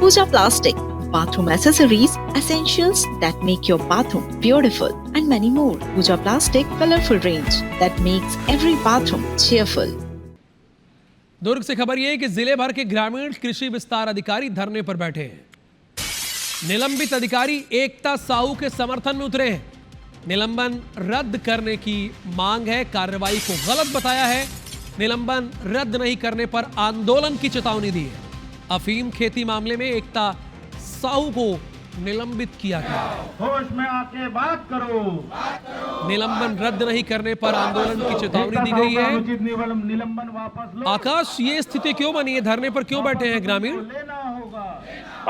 Pooja Plastic, bathroom accessories, essentials that make your bathroom beautiful, and many more. Pooja Plastic colorful range that makes every bathroom cheerful. दुर्ग से खबर यह कि जिले भर के ग्रामीण कृषि विस्तार अधिकारी धरने पर बैठे हैं। निलंबित अधिकारी एकता साहू के समर्थन में उतरे हैं। निलंबन रद्द करने की मांग है, कार्रवाई को गलत बताया है। निलंबन रद्द नहीं करने पर आंदोलन की चेतावनी दी है। अफीम खेती मामले में एकता साहू को निलंबित किया गया। होश में आके बात करो। निलंबन रद्द नहीं करने पर आंदोलन की चेतावनी दी गई है। निलंबन वापस लो। आकाश, ये स्थिति क्यों बनी है? धरने पर क्यों बैठे हैं ग्रामीण? लेना होगा।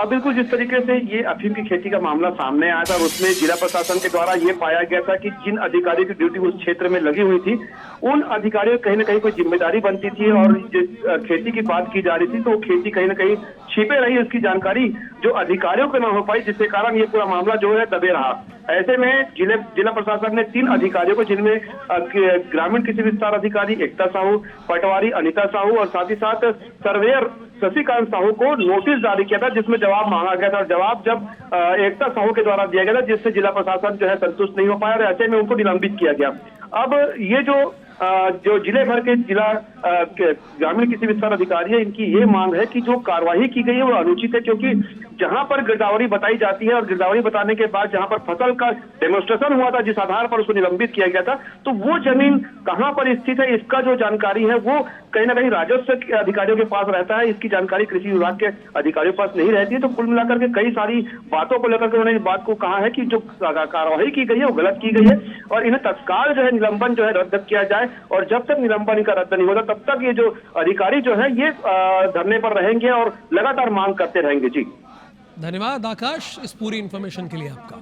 बिल्कुल, जिस तरीके से ये अफीम की खेती का मामला सामने आया था, उसमें जिला प्रशासन के द्वारा ये पाया गया था कि जिन अधिकारियों की ड्यूटी उस क्षेत्र में लगी हुई थी, उन अधिकारियों की कहीं ना कहीं कोई जिम्मेदारी बनती थी और जिस खेती की बात की जा रही थी तो खेती कहीं ना कहीं छिपे रही, उसकी जानकारी जो अधिकारियों को न हो पाई, जिसके कारण ये पूरा मामला जो है दबे रहा। ऐसे में जिला प्रशासन ने 3 अधिकारियों को, जिनमें ग्रामीण कृषि विस्तार अधिकारी एकता साहू, पटवारी अनिता साहू और साथ ही साथ सर्वेयर शशिकांत साहू को नोटिस जारी किया था, जिसमें जवाब मांगा गया था। जवाब जब एकता साहू के द्वारा दिया गया था, जिससे जिला प्रशासन जो है संतुष्ट नहीं हो पाया और ऐसे में उनको निलंबित किया गया। अब ये जो जिले भर के जिला ग्रामीण कृषि विस्तार अधिकारी है, इनकी ये मांग है कि जो कार्रवाई की गई है वो अनुचित है, क्योंकि जहां पर गिरदावरी बताई जाती है और गिरदावरी बताने के बाद जहां पर फसल का डेमोन्स्ट्रेशन हुआ था, जिस आधार पर उसको निलंबित किया गया था, तो वो जमीन कहां पर स्थित है, इसका जो जानकारी है वो कहीं ना कहीं राजस्व के अधिकारियों के पास रहता है। इसकी जानकारी कृषि विभाग के अधिकारियों के पास नहीं रहती है। तो कुल मिलाकर के कई सारी बातों को लेकर के उन्होंने इस बात को कहा है कि जो कार्रवाई की गई है वो गलत की गई है और इन्हें तत्काल जो है निलंबन जो है रद्द किया जाए। और जब तक निलंबन इनका रद्द नहीं होता तब तक ये जो अधिकारी जो है ये धरने पर रहेंगे और लगातार मांग करते रहेंगे। जी, धन्यवाद आकाश, इस पूरी इंफॉर्मेशन के लिए आपका।